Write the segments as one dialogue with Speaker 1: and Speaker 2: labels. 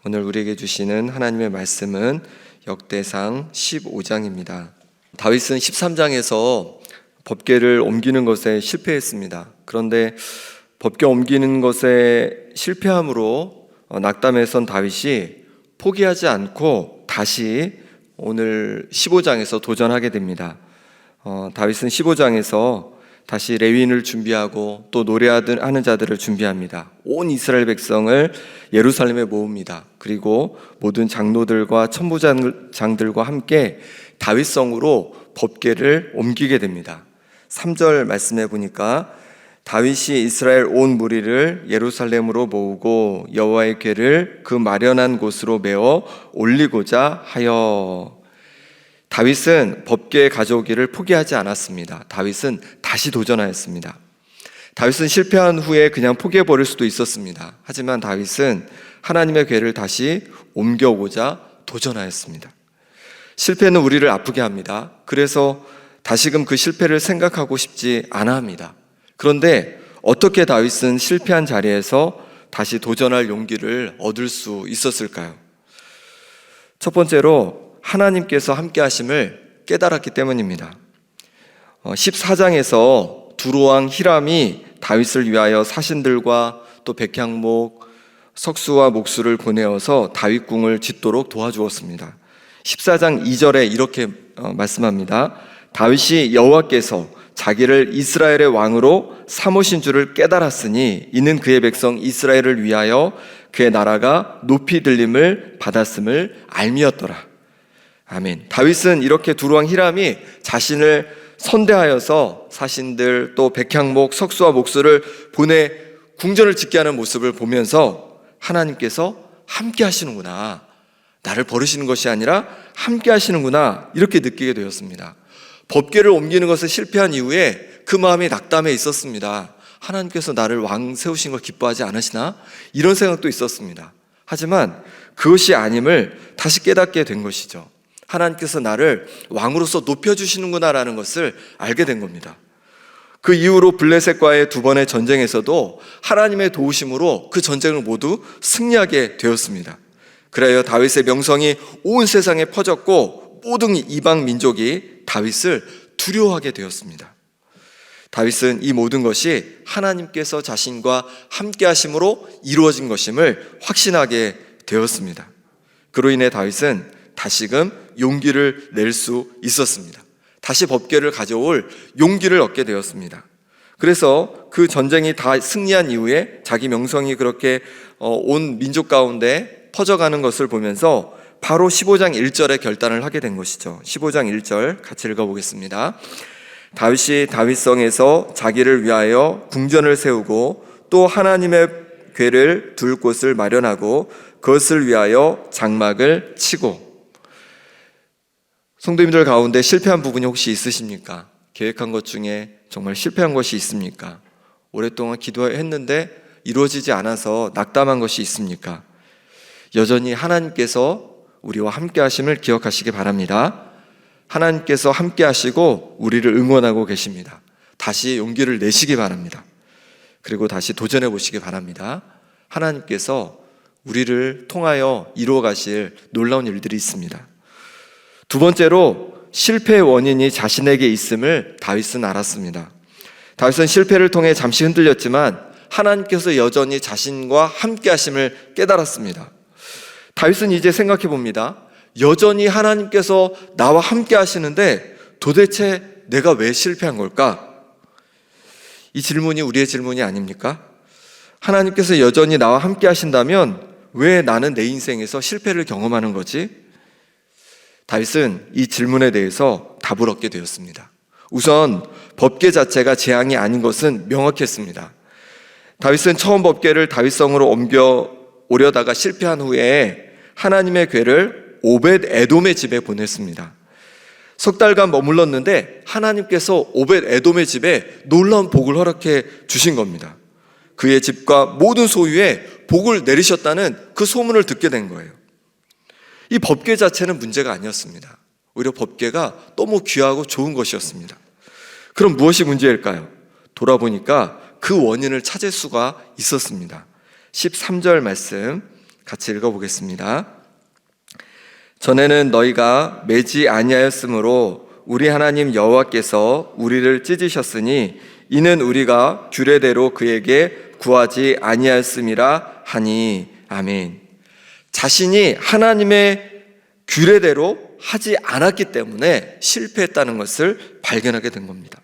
Speaker 1: 오늘 우리에게 주시는 하나님의 말씀은 역대상 15장입니다. 다윗은 13장에서 법궤를 옮기는 것에 실패했습니다. 그런데 법궤 옮기는 것에 실패함으로 낙담에 선 다윗이 포기하지 않고 다시 오늘 15장에서 도전하게 됩니다. 다윗은 15장에서 다시 레위인을 준비하고 또 노래하는 자들을 준비합니다. 온 이스라엘 백성을 예루살렘에 모읍니다. 그리고 모든 장로들과 천부장들과 함께 다윗성으로 법궤를 옮기게 됩니다. 3절 말씀해 보니까 다윗이 이스라엘 온 무리를 예루살렘으로 모으고 여호와의 궤를 그 마련한 곳으로 메어 올리고자 하여. 다윗은 법궤 가져오기를 포기하지 않았습니다. 다윗은 다시 도전하였습니다. 다윗은 실패한 후에 그냥 포기해버릴 수도 있었습니다. 하지만 다윗은 하나님의 궤를 다시 옮겨오고자 도전하였습니다. 실패는 우리를 아프게 합니다. 그래서 다시금 그 실패를 생각하고 싶지 않아 합니다. 그런데 어떻게 다윗은 실패한 자리에서 다시 도전할 용기를 얻을 수 있었을까요? 첫 번째로 하나님께서 함께 하심을 깨달았기 때문입니다. 14장에서 두로왕 히람이 다윗을 위하여 사신들과 또 백향목, 석수와 목수를 보내어서 다윗궁을 짓도록 도와주었습니다. 14장 2절에 이렇게 말씀합니다. 다윗이 여호와께서 자기를 이스라엘의 왕으로 삼으신 줄을 깨달았으니 이는 그의 백성 이스라엘을 위하여 그의 나라가 높이 들림을 받았음을 알미었더라. 아멘. 다윗은 이렇게 두루왕 히람이 자신을 선대하여서 사신들 또 백향목, 석수와 목수를 보내 궁전을 짓게 하는 모습을 보면서 하나님께서 함께 하시는구나, 나를 버리시는 것이 아니라 함께 하시는구나, 이렇게 느끼게 되었습니다. 법궤를 옮기는 것에 실패한 이후에 그 마음이 낙담해 있었습니다. 하나님께서 나를 왕 세우신 걸 기뻐하지 않으시나? 이런 생각도 있었습니다. 하지만 그것이 아님을 다시 깨닫게 된 것이죠. 하나님께서 나를 왕으로서 높여주시는구나라는 것을 알게 된 겁니다. 그 이후로 블레셋과의 두 번의 전쟁에서도 하나님의 도우심으로 그 전쟁을 모두 승리하게 되었습니다. 그래야 다윗의 명성이 온 세상에 퍼졌고 모든 이방 민족이 다윗을 두려워하게 되었습니다. 다윗은 이 모든 것이 하나님께서 자신과 함께 하심으로 이루어진 것임을 확신하게 되었습니다. 그로 인해 다윗은 다시금 용기를 낼 수 있었습니다. 다시 법궤를 가져올 용기를 얻게 되었습니다. 그래서 그 전쟁이 다 승리한 이후에 자기 명성이 그렇게 온 민족 가운데 퍼져가는 것을 보면서 바로 15장 1절에 결단을 하게 된 것이죠. 15장 1절 같이 읽어보겠습니다. 다윗이 다윗성에서 자기를 위하여 궁전을 세우고 또 하나님의 궤를 둘 곳을 마련하고 그것을 위하여 장막을 치고. 성도님들 가운데 실패한 부분이 혹시 있으십니까? 계획한 것 중에 정말 실패한 것이 있습니까? 오랫동안 기도했는데 이루어지지 않아서 낙담한 것이 있습니까? 여전히 하나님께서 우리와 함께 하심을 기억하시기 바랍니다. 하나님께서 함께 하시고 우리를 응원하고 계십니다. 다시 용기를 내시기 바랍니다. 그리고 다시 도전해 보시기 바랍니다. 하나님께서 우리를 통하여 이루어 가실 놀라운 일들이 있습니다. 두 번째로 실패의 원인이 자신에게 있음을 다윗은 알았습니다. 다윗은 실패를 통해 잠시 흔들렸지만 하나님께서 여전히 자신과 함께 하심을 깨달았습니다. 다윗은 이제 생각해 봅니다. 여전히 하나님께서 나와 함께 하시는데 도대체 내가 왜 실패한 걸까? 이 질문이 우리의 질문이 아닙니까? 하나님께서 여전히 나와 함께 하신다면 왜 나는 내 인생에서 실패를 경험하는 거지? 다윗은 이 질문에 대해서 답을 얻게 되었습니다. 우선 법궤 자체가 재앙이 아닌 것은 명확했습니다. 다윗은 처음 법궤를 다윗성으로 옮겨 오려다가 실패한 후에 하나님의 궤를 오벳 에돔의 집에 보냈습니다. 석 달간 머물렀는데 하나님께서 오벳 에돔의 집에 놀라운 복을 허락해 주신 겁니다. 그의 집과 모든 소유에 복을 내리셨다는 그 소문을 듣게 된 거예요. 이 법궤 자체는 문제가 아니었습니다. 오히려 법궤가 너무 귀하고 좋은 것이었습니다. 그럼 무엇이 문제일까요? 돌아보니까 그 원인을 찾을 수가 있었습니다. 13절 말씀 같이 읽어보겠습니다. 전에는 너희가 매지 아니하였으므로 우리 하나님 여호와께서 우리를 찢으셨으니 이는 우리가 규례대로 그에게 구하지 아니하였음이라 하니. 아멘. 자신이 하나님의 규례대로 하지 않았기 때문에 실패했다는 것을 발견하게 된 겁니다.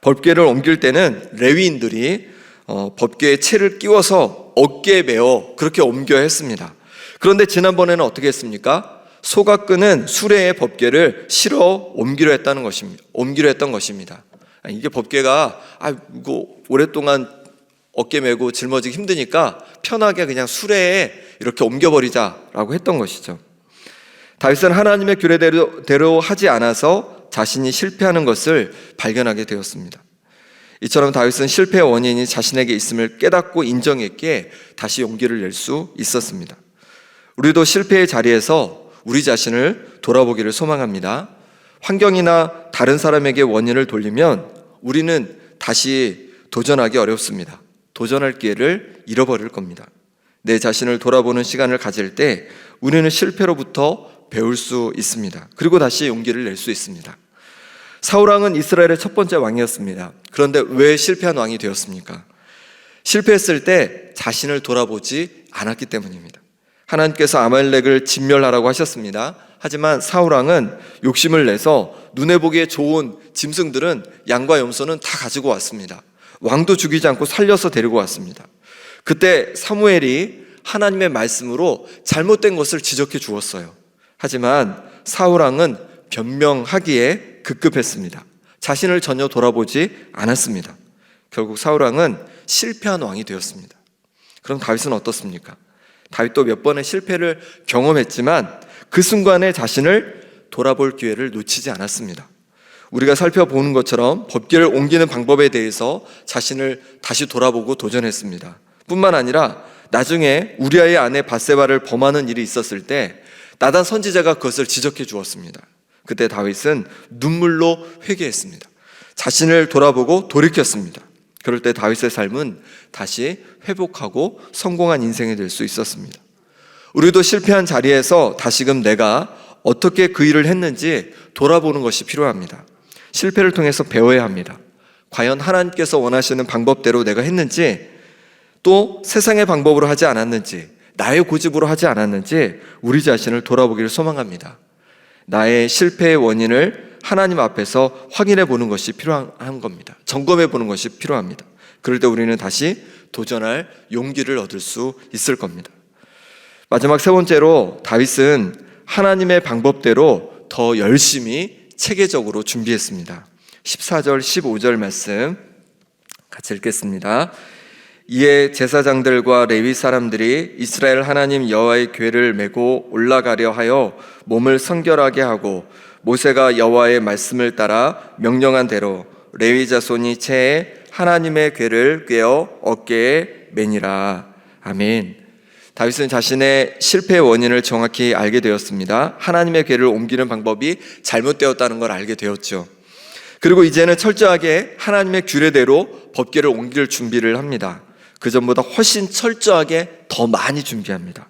Speaker 1: 법궤를 옮길 때는 레위인들이 법궤에 채를 끼워서 어깨에 메어 그렇게 옮겨야 했습니다. 그런데 지난번에는 어떻게 했습니까? 소가 끄는 수레의 법궤를 실어 옮기려 했던 것입니다. 이게 법궤가 이거 오랫동안 어깨 메고 짊어지기 힘드니까 편하게 그냥 수레에 이렇게 옮겨버리자라고 했던 것이죠. 다윗은 하나님의 규례대로 하지 않아서 자신이 실패하는 것을 발견하게 되었습니다. 이처럼 다윗은 실패의 원인이 자신에게 있음을 깨닫고 인정했기에 다시 용기를 낼 수 있었습니다. 우리도 실패의 자리에서 우리 자신을 돌아보기를 소망합니다. 환경이나 다른 사람에게 원인을 돌리면 우리는 다시 도전하기 어렵습니다. 도전할 기회를 잃어버릴 겁니다. 내 자신을 돌아보는 시간을 가질 때 우리는 실패로부터 배울 수 있습니다. 그리고 다시 용기를 낼 수 있습니다. 사울왕은 이스라엘의 첫 번째 왕이었습니다. 그런데 왜 실패한 왕이 되었습니까? 실패했을 때 자신을 돌아보지 않았기 때문입니다. 하나님께서 아말렉을 진멸하라고 하셨습니다. 하지만 사울왕은 욕심을 내서 눈에 보기에 좋은 짐승들은 양과 염소는 다 가지고 왔습니다. 왕도 죽이지 않고 살려서 데리고 왔습니다. 그때 사무엘이 하나님의 말씀으로 잘못된 것을 지적해 주었어요. 하지만 사울왕은 변명하기에 급급했습니다. 자신을 전혀 돌아보지 않았습니다. 결국 사울왕은 실패한 왕이 되었습니다. 그럼 다윗은 어떻습니까? 다윗도 몇 번의 실패를 경험했지만 그 순간에 자신을 돌아볼 기회를 놓치지 않았습니다. 우리가 살펴보는 것처럼 법궤를 옮기는 방법에 대해서 자신을 다시 돌아보고 도전했습니다. 뿐만 아니라 나중에 우리아의 아내 밧세바를 범하는 일이 있었을 때 나단 선지자가 그것을 지적해 주었습니다. 그때 다윗은 눈물로 회개했습니다. 자신을 돌아보고 돌이켰습니다. 그럴 때 다윗의 삶은 다시 회복하고 성공한 인생이 될 수 있었습니다. 우리도 실패한 자리에서 다시금 내가 어떻게 그 일을 했는지 돌아보는 것이 필요합니다. 실패를 통해서 배워야 합니다. 과연 하나님께서 원하시는 방법대로 내가 했는지, 또 세상의 방법으로 하지 않았는지, 나의 고집으로 하지 않았는지 우리 자신을 돌아보기를 소망합니다. 나의 실패의 원인을 하나님 앞에서 확인해 보는 것이 필요한 겁니다. 점검해 보는 것이 필요합니다. 그럴 때 우리는 다시 도전할 용기를 얻을 수 있을 겁니다. 마지막 세 번째로 다윗은 하나님의 방법대로 더 열심히 체계적으로 준비했습니다. 14절 15절 말씀 같이 읽겠습니다. 이에 제사장들과 레위 사람들이 이스라엘 하나님 여호와의 궤를 메고 올라가려 하여 몸을 성결하게 하고 모세가 여호와의 말씀을 따라 명령한 대로 레위 자손이 채에 하나님의 궤를 꿰어 어깨에 매니라. 아멘. 다윗은 자신의 실패의 원인을 정확히 알게 되었습니다. 하나님의 궤를 옮기는 방법이 잘못되었다는 걸 알게 되었죠. 그리고 이제는 철저하게 하나님의 규례대로 법궤를 옮길 준비를 합니다. 그 전보다 훨씬 철저하게 더 많이 준비합니다.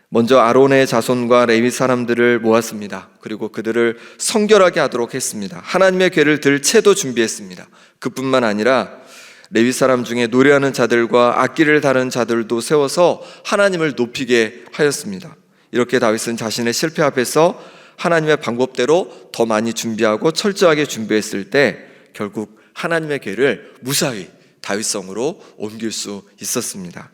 Speaker 1: 먼저 아론의 자손과 레위 사람들을 모았습니다. 그리고 그들을 성결하게 하도록 했습니다. 하나님의 궤를 들 채도 준비했습니다. 그뿐만 아니라 레위 사람 중에 노래하는 자들과 악기를 다루는 자들도 세워서 하나님을 높이게 하였습니다. 이렇게 다윗은 자신의 실패 앞에서 하나님의 방법대로 더 많이 준비하고 철저하게 준비했을 때 결국 하나님의 궤를 무사히 다윗성으로 옮길 수 있었습니다.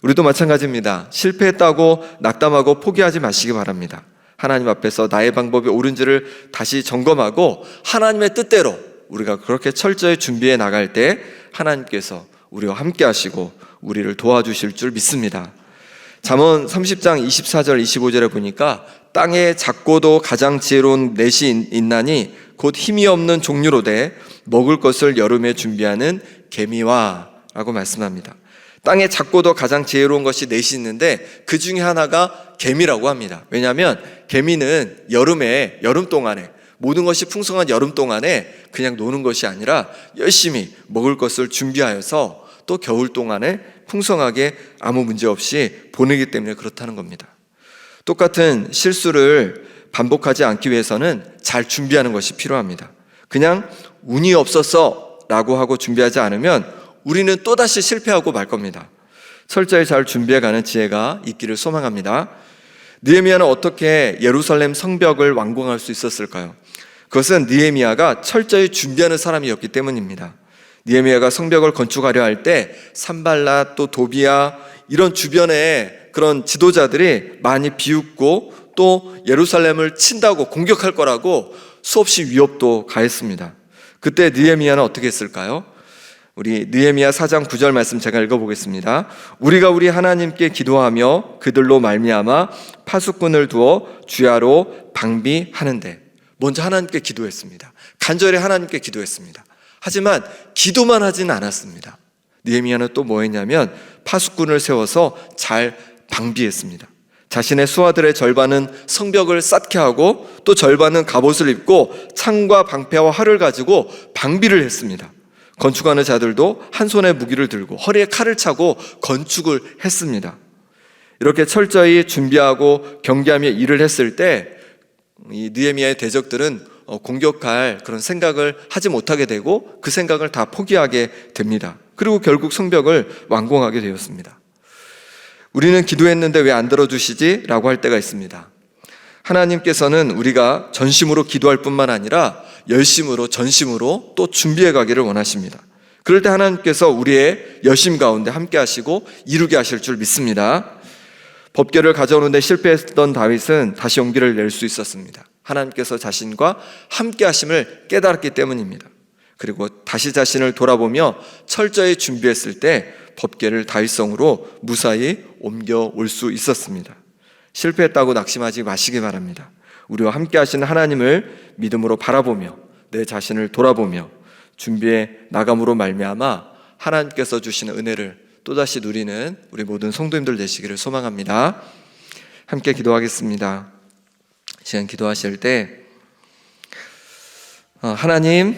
Speaker 1: 우리도 마찬가지입니다. 실패했다고 낙담하고 포기하지 마시기 바랍니다. 하나님 앞에서 나의 방법이 옳은지를 다시 점검하고 하나님의 뜻대로 우리가 그렇게 철저히 준비해 나갈 때 하나님께서 우리와 함께 하시고 우리를 도와주실 줄 믿습니다. 잠언 30장 24절 25절에 보니까 땅에 작고도 가장 지혜로운 넷이 있나니 곧 힘이 없는 종류로되 먹을 것을 여름에 준비하는 개미와 라고 말씀합니다. 땅에 작고도 가장 지혜로운 것이 넷이 있는데 그 중에 하나가 개미라고 합니다. 왜냐하면 개미는 여름 동안에 모든 것이 풍성한 여름 동안에 그냥 노는 것이 아니라 열심히 먹을 것을 준비하여서 또 겨울 동안에 풍성하게 아무 문제 없이 보내기 때문에 그렇다는 겁니다. 똑같은 실수를 반복하지 않기 위해서는 잘 준비하는 것이 필요합니다. 그냥 운이 없었어 라고 하고 준비하지 않으면 우리는 또다시 실패하고 말 겁니다. 철저히 잘 준비해가는 지혜가 있기를 소망합니다. 느헤미야는 어떻게 예루살렘 성벽을 완공할 수 있었을까요? 그것은 느헤미야가 철저히 준비하는 사람이었기 때문입니다. 느헤미야가 성벽을 건축하려 할 때 산발랏 또 도비야 이런 주변에 그런 지도자들이 많이 비웃고 또 예루살렘을 친다고 공격할 거라고 수없이 위협도 가했습니다. 그때 느헤미야는 어떻게 했을까요? 우리 느헤미야 4장 9절 말씀 제가 읽어보겠습니다. 우리가 우리 하나님께 기도하며 그들로 말미암아 파수꾼을 두어 주야로 방비하는데, 먼저 하나님께 기도했습니다. 간절히 하나님께 기도했습니다. 하지만 기도만 하지는 않았습니다. 느헤미야는 또 뭐 했냐면 파수꾼을 세워서 잘 방비했습니다. 자신의 수하들의 절반은 성벽을 쌓게 하고 또 절반은 갑옷을 입고 창과 방패와 활을 가지고 방비를 했습니다. 건축하는 자들도 한 손에 무기를 들고 허리에 칼을 차고 건축을 했습니다. 이렇게 철저히 준비하고 경계하며 일을 했을 때 이 느헤미야의 대적들은 공격할 그런 생각을 하지 못하게 되고 그 생각을 다 포기하게 됩니다. 그리고 결국 성벽을 완공하게 되었습니다. 우리는 기도했는데 왜 안 들어주시지? 라고 할 때가 있습니다. 하나님께서는 우리가 전심으로 기도할 뿐만 아니라 열심으로 전심으로 또 준비해 가기를 원하십니다. 그럴 때 하나님께서 우리의 열심 가운데 함께 하시고 이루게 하실 줄 믿습니다. 법궤를 가져오는데 실패했던 다윗은 다시 용기를 낼 수 있었습니다. 하나님께서 자신과 함께 하심을 깨달았기 때문입니다. 그리고 다시 자신을 돌아보며 철저히 준비했을 때 법궤를 다윗성으로 무사히 옮겨올 수 있었습니다. 실패했다고 낙심하지 마시기 바랍니다. 우리와 함께 하시는 하나님을 믿음으로 바라보며 내 자신을 돌아보며 준비해 나감으로 말미암아 하나님께서 주시는 은혜를 또다시 누리는 우리 모든 성도님들 되시기를 소망합니다. 함께 기도하겠습니다. 시간 기도하실 때 하나님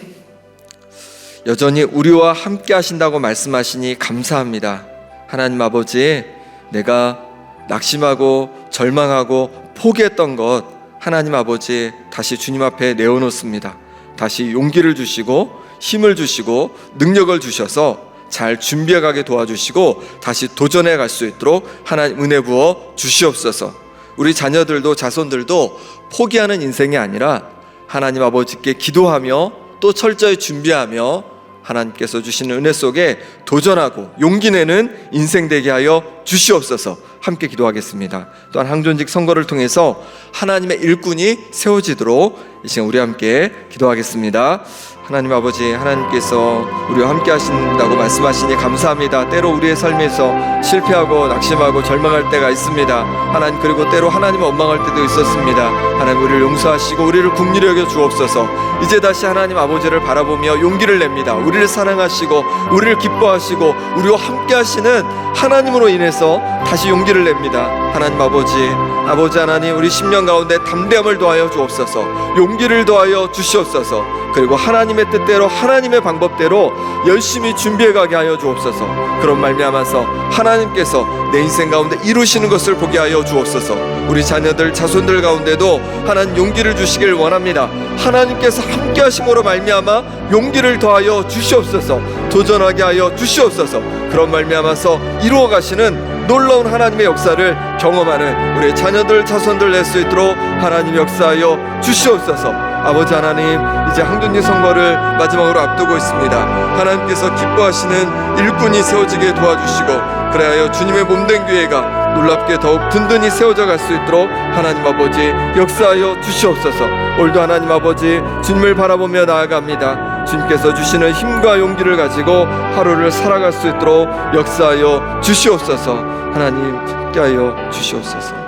Speaker 1: 여전히 우리와 함께 하신다고 말씀하시니 감사합니다. 하나님 아버지, 내가 낙심하고 절망하고 포기했던 것 하나님 아버지 다시 주님 앞에 내어놓습니다. 다시 용기를 주시고 힘을 주시고 능력을 주셔서 잘 준비해가게 도와주시고 다시 도전해 갈 수 있도록 하나님 은혜 부어 주시옵소서. 우리 자녀들도 자손들도 포기하는 인생이 아니라 하나님 아버지께 기도하며 또 철저히 준비하며 하나님께서 주시는 은혜 속에 도전하고 용기 내는 인생 되게 하여 주시옵소서. 함께 기도하겠습니다. 또한 항존직 선거를 통해서 하나님의 일꾼이 세워지도록 이 시간 우리 함께 기도하겠습니다. 하나님 아버지, 하나님께서 우리와 함께 하신다고 말씀하시니 감사합니다. 때로 우리의 삶에서 실패하고 낙심하고 절망할 때가 있습니다. 하나님, 그리고 때로 하나님을 원망할 때도 있었습니다. 하나님, 우리를 용서하시고 우리를 긍휼히 여겨 주옵소서. 이제 다시 하나님 아버지를 바라보며 용기를 냅니다. 우리를 사랑하시고 우리를 기뻐하시고 우리와 함께 하시는 하나님으로 인해서 다시 용기를 냅니다. 하나님 아버지 하나님, 우리 심령 가운데 담대함을 더하여 주옵소서. 용기를 더하여 주시옵소서. 그리고 하나님의 뜻대로 하나님의 방법대로 열심히 준비해가게 하여 주옵소서. 그런 말미암아서 하나님께서 내 인생 가운데 이루시는 것을 보게 하여 주옵소서. 우리 자녀들 자손들 가운데도 하나님 용기를 주시길 원합니다. 하나님께서 함께 하심으로 말미암아 용기를 더하여 주시옵소서. 도전하게 하여 주시옵소서. 그런 말미암아서 이루어 가시는 놀라운 하나님의 역사를 경험하는 우리 자녀들 자손들 될 수 있도록 하나님 역사하여 주시옵소서. 아버지 하나님, 이제 항존직 선거를 마지막으로 앞두고 있습니다. 하나님께서 기뻐하시는 일꾼이 세워지게 도와주시고 그래야 주님의 몸된 교회가 놀랍게 더욱 든든히 세워져 갈 수 있도록 하나님 아버지 역사하여 주시옵소서. 오늘도 하나님 아버지 주님을 바라보며 나아갑니다. 주님께서 주시는 힘과 용기를 가지고 하루를 살아갈 수 있도록 역사하여 주시옵소서. 하나님 함께하여 주시옵소서.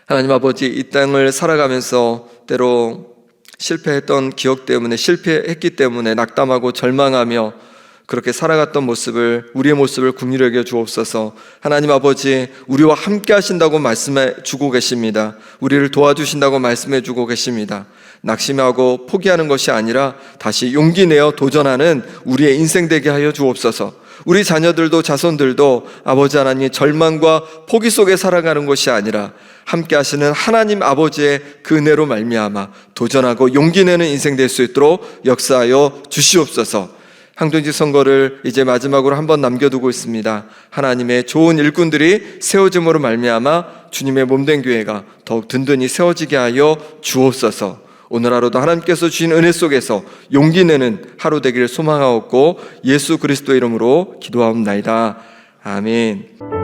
Speaker 1: 하나님 아버지, 이 땅을 살아가면서 때로 실패했던 기억 때문에, 실패했기 때문에 낙담하고 절망하며 그렇게 살아갔던 모습을, 우리의 모습을 긍휼히 여겨 주옵소서. 하나님 아버지, 우리와 함께 하신다고 말씀해 주고 계십니다. 우리를 도와주신다고 말씀해 주고 계십니다. 낙심하고 포기하는 것이 아니라 다시 용기 내어 도전하는 우리의 인생 되게 하여 주옵소서. 우리 자녀들도 자손들도 아버지 하나님의 절망과 포기 속에 살아가는 것이 아니라 함께 하시는 하나님 아버지의 그 은혜로 말미암아 도전하고 용기 내는 인생 될 수 있도록 역사하여 주시옵소서. 항동직 선거를 이제 마지막으로 한번 남겨두고 있습니다. 하나님의 좋은 일꾼들이 세워짐으로 말미암아 주님의 몸된 교회가 더욱 든든히 세워지게 하여 주옵소서. 오늘 하루도 하나님께서 주신 은혜 속에서 용기 내는 하루 되기를 소망하옵고 예수 그리스도의 이름으로 기도하옵나이다. 아멘.